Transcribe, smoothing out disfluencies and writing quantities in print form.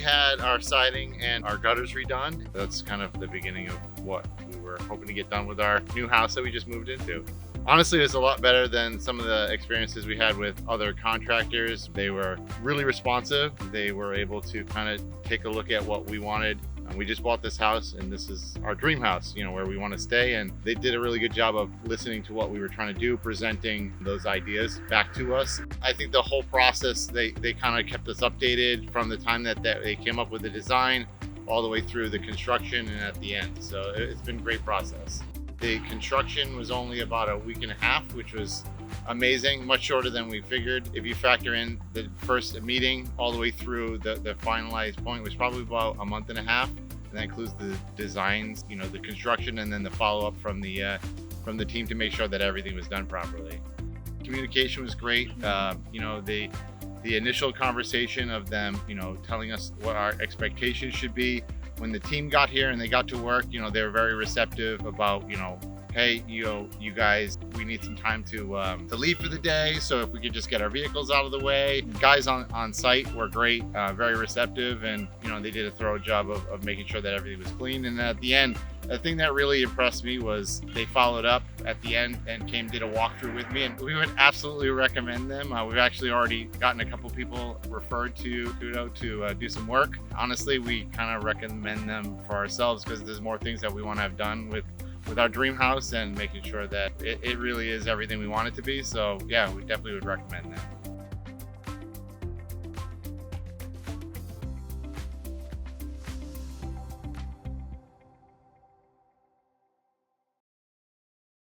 had our siding and our gutters redone. That's kind of the beginning of what we were hoping to get done with our new house that we just moved into. Honestly, it's a lot better than some of the experiences we had with other contractors. They were really responsive. They were able to kind of take a look at what we wanted. And we just bought this house, and this is our dream house, where we want to stay. And they did a really good job of listening to what we were trying to do, presenting those ideas back to us. I think the whole process, they kind of kept us updated from the time that they came up with the design all the way through the construction and at the end. So it's been a great process. The construction was only about a week and a half, which was amazing, much shorter than we figured. If you factor in the first meeting all the way through the finalized point was probably about a month and a half. And that includes the designs, the construction, and then the follow-up from the team to make sure that everything was done properly. Communication was great. The initial conversation of them, telling us what our expectations should be. When the team got here and they got to work, they were very receptive about, hey, you guys, we need some time to leave for the day. So if we could just get our vehicles out of the way. Guys on site were great, very receptive, and they did a thorough job of making sure that everything was clean. And at the end, the thing that really impressed me was they followed up at the end and did a walkthrough with me, and we would absolutely recommend them. We've actually already gotten a couple people referred to Couto to do some work. Honestly, we kind of recommend them for ourselves because there's more things that we want to have done with our dream house and making sure that it really is everything we want it to be. So yeah, we definitely would recommend them.